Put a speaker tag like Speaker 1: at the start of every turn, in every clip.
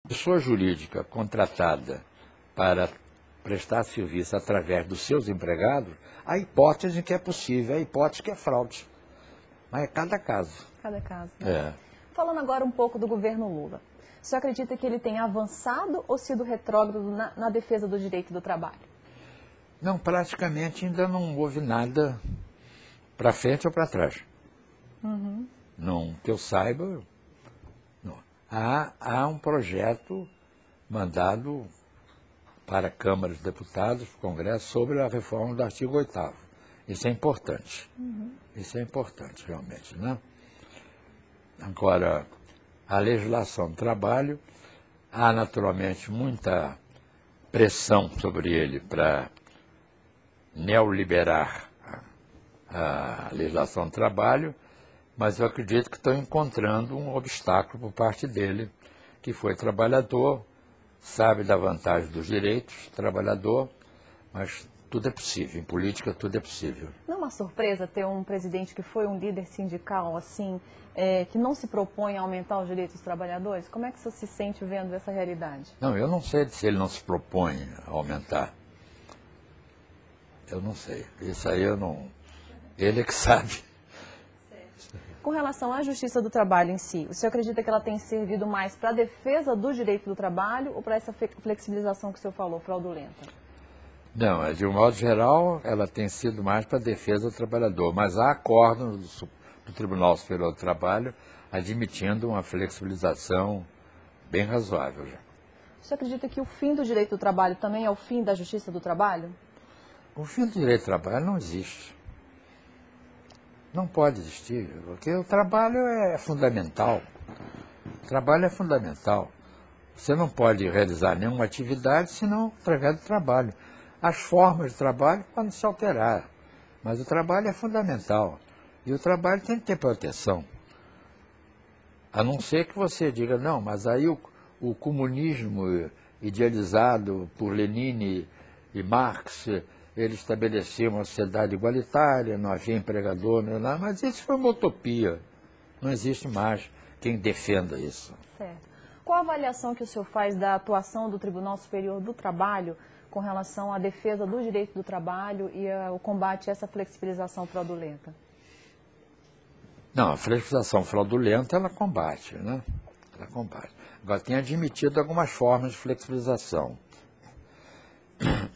Speaker 1: Pessoa jurídica contratada para prestar serviço através dos seus empregados, a hipótese que é possível, a hipótese que é fraude. Mas é cada caso.
Speaker 2: Cada caso, né?
Speaker 1: É.
Speaker 2: Falando agora um pouco do governo Lula, o senhor acredita que ele tem avançado ou sido retrógrado na defesa do direito do trabalho?
Speaker 1: Não, praticamente ainda não houve nada para frente ou para trás. Não, que eu saiba, não. Há um projeto mandado para a Câmara dos Deputados, Congresso, sobre a reforma do artigo 8º. Isso é importante. Isso é importante, realmente, né? Agora, a legislação do trabalho, há naturalmente muita pressão sobre ele para neoliberar a legislação do trabalho, mas eu acredito que estão encontrando um obstáculo por parte dele, que foi trabalhador, sabe da vantagem dos direitos, trabalhador, mas tudo é possível, em política tudo é possível.
Speaker 2: Não é uma surpresa ter um presidente que foi um líder sindical, assim, que não se propõe a aumentar os direitos dos trabalhadores? Como é que você se sente vendo essa realidade?
Speaker 1: Não, eu não sei se ele não se propõe a aumentar. Eu não sei. Isso aí eu não... Ele é que sabe.
Speaker 2: Com relação à Justiça do Trabalho em si, o senhor acredita que ela tem servido mais para a defesa do direito do trabalho ou para essa flexibilização que o senhor falou, fraudulenta?
Speaker 1: Não, de um modo geral, ela tem sido mais para a defesa do trabalhador, mas há acordos do Tribunal Superior do Trabalho admitindo uma flexibilização bem razoável já.
Speaker 2: O senhor acredita que o fim do direito do trabalho também é o fim da Justiça do Trabalho?
Speaker 1: O fim do direito do trabalho não existe. Não pode existir, porque o trabalho é fundamental. O trabalho é fundamental. Você não pode realizar nenhuma atividade senão através do trabalho. As formas de trabalho podem se alterar, mas o trabalho é fundamental. E o trabalho tem que ter proteção. A não ser que você diga, não, mas aí o comunismo idealizado por Lenin e Marx, ele estabeleceu uma sociedade igualitária, não havia empregador, mas isso foi uma utopia. Não existe mais quem defenda isso.
Speaker 2: Certo. Qual a avaliação que o senhor faz da atuação do Tribunal Superior do Trabalho com relação à defesa do direito do trabalho e ao combate a essa flexibilização fraudulenta?
Speaker 1: Não, a flexibilização fraudulenta ela combate, né? Ela combate. Agora, tem admitido algumas formas de flexibilização.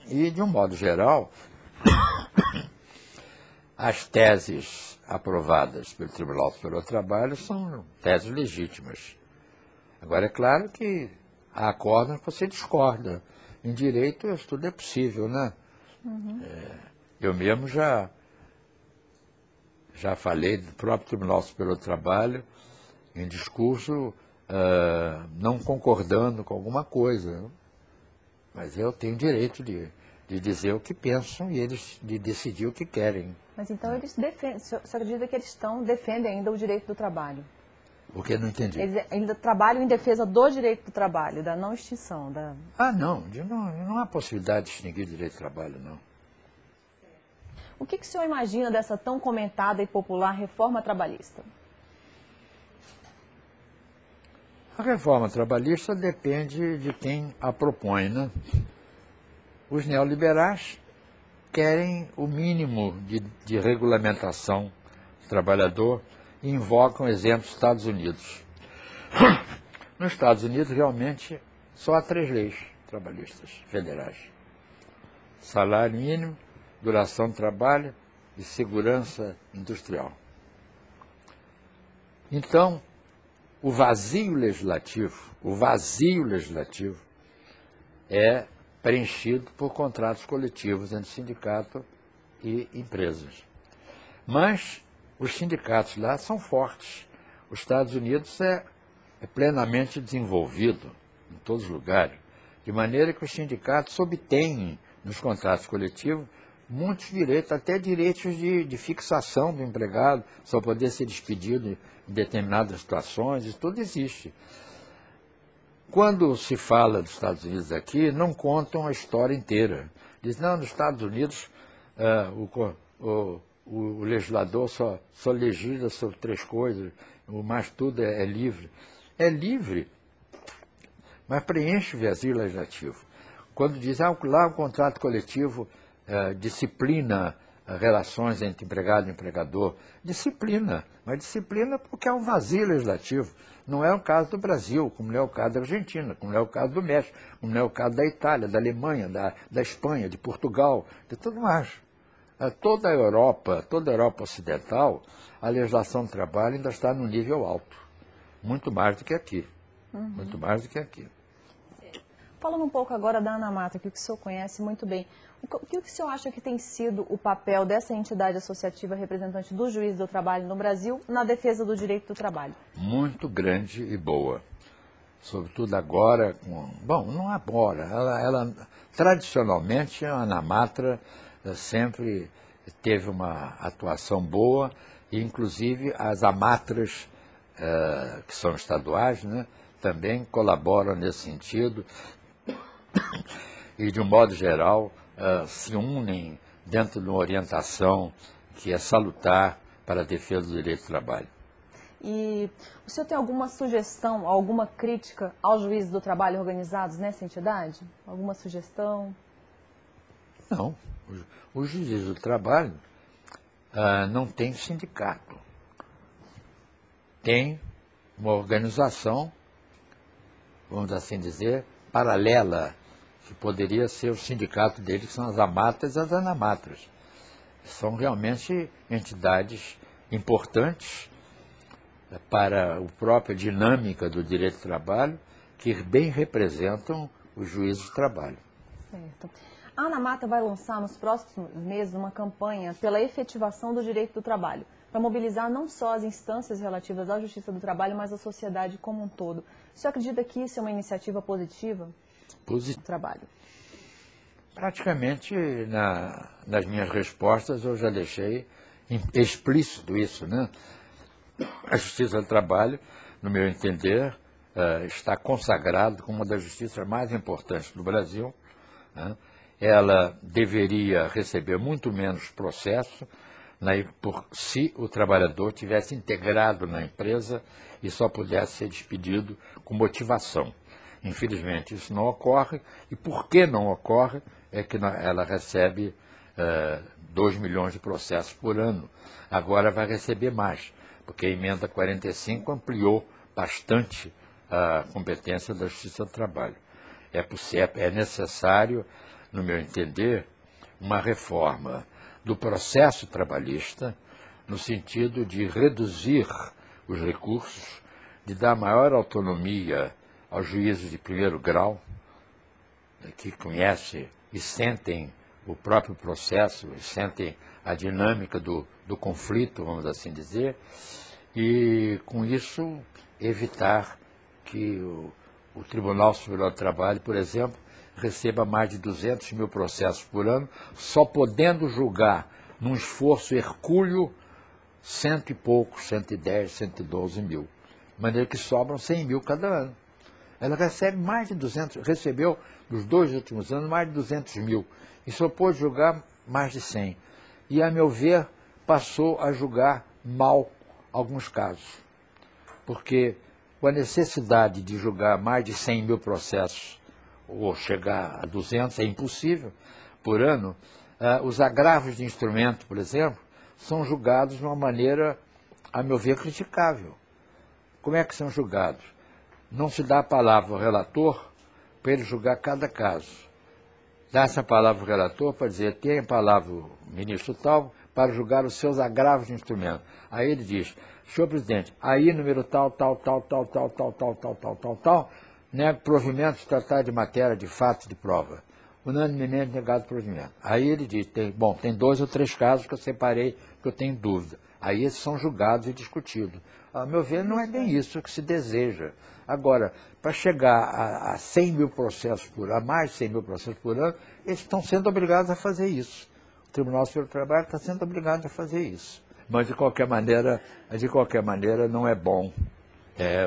Speaker 1: E, de um modo geral, as teses aprovadas pelo Tribunal Superior do Trabalho são teses legítimas. Agora, é claro que há acordos que você discorda. Em direito, isso tudo é possível, né? Eu mesmo já falei do próprio Tribunal Superior do Trabalho em discurso não concordando com alguma coisa. Mas eu tenho direito de dizer o que pensam e eles de decidir o que querem.
Speaker 2: Mas então eles defendem, o senhor acredita que eles defendem ainda o direito do trabalho?
Speaker 1: Porque não entendi.
Speaker 2: Eles ainda trabalham em defesa do direito do trabalho, da não extinção.
Speaker 1: Não há possibilidade de extinguir o direito do trabalho, não.
Speaker 2: O que o senhor imagina dessa tão comentada e popular reforma trabalhista?
Speaker 1: A reforma trabalhista depende de quem a propõe, né? Os neoliberais querem o mínimo de regulamentação do trabalhador e invocam o exemplo dos Estados Unidos. Nos Estados Unidos, realmente, só há 3 leis trabalhistas federais. Salário mínimo, duração do trabalho e segurança industrial. Então, o vazio legislativo é preenchido por contratos coletivos entre sindicato e empresas. Mas os sindicatos lá são fortes. Os Estados Unidos é plenamente desenvolvido em todos os lugares, de maneira que os sindicatos obtêm nos contratos coletivos muitos direitos, até direitos de fixação do empregado, só poder ser despedido em determinadas situações, isso tudo existe. Quando se fala dos Estados Unidos aqui, não contam a história inteira. Dizem, não, nos Estados Unidos o legislador só legisla sobre 3 coisas, o mais tudo é livre. É livre, mas preenche o vazio legislativo. Quando diz, lá o contrato coletivo disciplina relações entre empregado e empregador, disciplina, mas disciplina porque é um vazio legislativo. Não é o caso do Brasil, como não é o caso da Argentina, como não é o caso do México, como não é o caso da Itália, da Alemanha, da Espanha, de Portugal, de tudo mais. Toda a Europa Ocidental, a legislação do trabalho ainda está num nível alto. Muito mais do que aqui. Muito mais do que aqui.
Speaker 2: Falando um pouco agora da ANAMATA, que o senhor conhece muito bem, o que o senhor acha que tem sido o papel dessa entidade associativa representante do juiz do trabalho no Brasil na defesa do direito do trabalho?
Speaker 1: Muito grande e boa. Sobretudo agora, não agora, ela tradicionalmente a ANAMATA sempre teve uma atuação boa, e inclusive as AMATRAs, que são estaduais, né, também colaboram nesse sentido e, de um modo geral, se unem dentro de uma orientação que é salutar para a defesa do direito do trabalho.
Speaker 2: E o senhor tem alguma sugestão, alguma crítica aos juízes do trabalho organizados nessa entidade? Alguma sugestão?
Speaker 1: Não. Os juízes do trabalho não tem sindicato. Tem uma organização, vamos assim dizer, paralela, que poderia ser o sindicato deles, que são as AMATRAs e as ANAMATRAs. São realmente entidades importantes para a própria dinâmica do direito do trabalho, que bem representam os juízes do trabalho.
Speaker 2: Certo. A ANAMATA vai lançar nos próximos meses uma campanha pela efetivação do direito do trabalho, para mobilizar não só as instâncias relativas à justiça do trabalho, mas a sociedade como um todo. O senhor acredita que isso é uma iniciativa positiva? Do trabalho?
Speaker 1: Praticamente nas minhas respostas eu já deixei explícito isso, né? A justiça do trabalho, no meu entender, está consagrada como uma das justiças mais importantes do Brasil, né? Ela deveria receber muito menos processo, né, se o trabalhador tivesse integrado na empresa e só pudesse ser despedido com motivação. Infelizmente, isso não ocorre, e por que não ocorre é que ela recebe 2 milhões de processos por ano. Agora vai receber mais, porque a emenda 45 ampliou bastante a competência da Justiça do Trabalho. É necessário, no meu entender, uma reforma do processo trabalhista, no sentido de reduzir os recursos, de dar maior autonomia aos juízes de primeiro grau, que conhecem e sentem o próprio processo, e sentem a dinâmica do conflito, vamos assim dizer, e com isso evitar que o Tribunal Superior do Trabalho, por exemplo, receba mais de 200 mil processos por ano, só podendo julgar, num esforço hercúleo, 100 e poucos, 110, 112 mil. De maneira que sobram 100 mil cada ano. Ela recebe mais de 200, recebeu nos 2 últimos anos mais de 200 mil, e só pôde julgar mais de 100. E, a meu ver, passou a julgar mal alguns casos. Porque com a necessidade de julgar mais de 100 mil processos, ou chegar a 200, é impossível, por ano, os agravos de instrumento, por exemplo, são julgados de uma maneira, a meu ver, criticável. Como é que são julgados? Não se dá a palavra ao relator para ele julgar cada caso. Dá-se a palavra ao relator para dizer, tem a palavra o ministro tal para julgar os seus agravos de instrumento. Aí ele diz, senhor presidente, aí número tal, nego provimento de tratar de matéria de fato de prova. Unanimemente negado provimento. Aí ele diz, tem 2 ou 3 casos que eu separei, que eu tenho dúvida. Aí esses são julgados e discutidos. A meu ver, não é bem isso que se deseja. Agora, para chegar a 100 mil processos por ano, a mais de 100 mil processos por ano, eles estão sendo obrigados a fazer isso. O Tribunal Superior do Trabalho está sendo obrigado a fazer isso. Mas, de qualquer maneira, não é bom.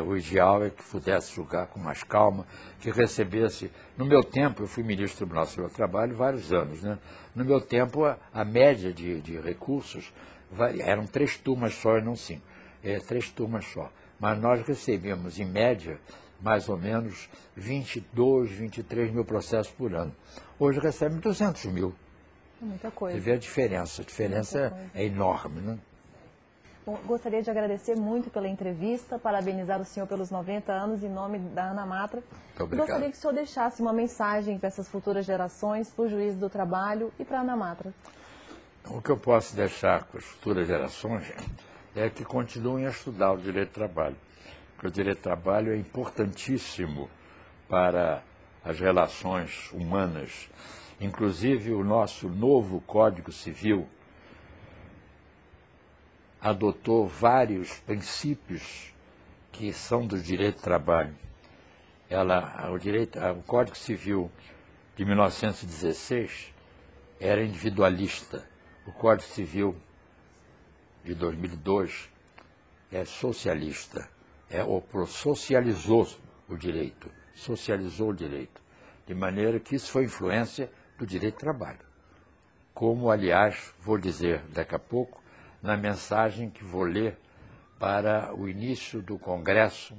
Speaker 1: O ideal é que pudesse julgar com mais calma, que recebesse... No meu tempo, eu fui ministro do Tribunal Superior do Trabalho vários anos, né? No meu tempo, a média de recursos eram 3 turmas só e não 5. 3 turmas só. Mas nós recebíamos, em média, mais ou menos 22, 23 mil processos por ano. Hoje recebe 200 mil.
Speaker 2: Muita coisa.
Speaker 1: Você vê a diferença é enorme, né?
Speaker 2: Bom, gostaria de agradecer muito pela entrevista, parabenizar o senhor pelos 90 anos em nome da Ana Matra.
Speaker 1: Muito obrigado.
Speaker 2: Gostaria que o senhor deixasse uma mensagem para essas futuras gerações, para o juiz do trabalho e para a Ana Matra.
Speaker 1: O que eu posso deixar para as futuras gerações é que continuem a estudar o direito do trabalho. Porque o direito do trabalho é importantíssimo para as relações humanas. Inclusive, o nosso novo Código Civil adotou vários princípios que são do direito do trabalho. O Código Civil de 1916 era individualista. O Código Civil de 2002 é socialista. Socializou o direito. Socializou o direito. De maneira que isso foi influência do direito do trabalho. Como, aliás, vou dizer daqui a pouco, na mensagem que vou ler para o início do Congresso,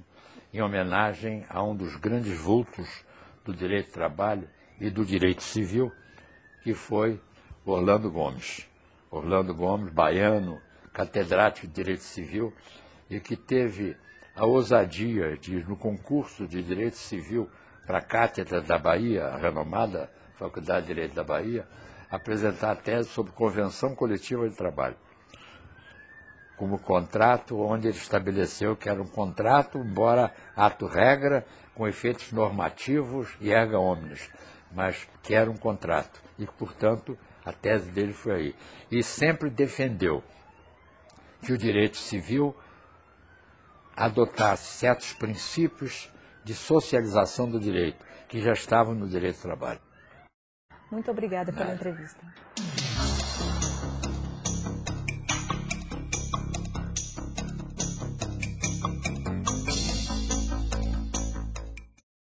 Speaker 1: em homenagem a um dos grandes vultos do direito do trabalho e do direito civil, que foi Orlando Gomes. Orlando Gomes, baiano, catedrático de direito civil, e que teve a ousadia de ir no concurso de direito civil para a Cátedra da Bahia, a renomada Faculdade de Direito da Bahia, apresentar a tese sobre convenção coletiva de trabalho, como contrato, onde ele estabeleceu que era um contrato, embora ato-regra, com efeitos normativos e erga omnes, mas que era um contrato. E, portanto, a tese dele foi aí. E sempre defendeu que o direito civil adotasse certos princípios de socialização do direito, que já estavam no direito do trabalho.
Speaker 2: Muito obrigada pela entrevista.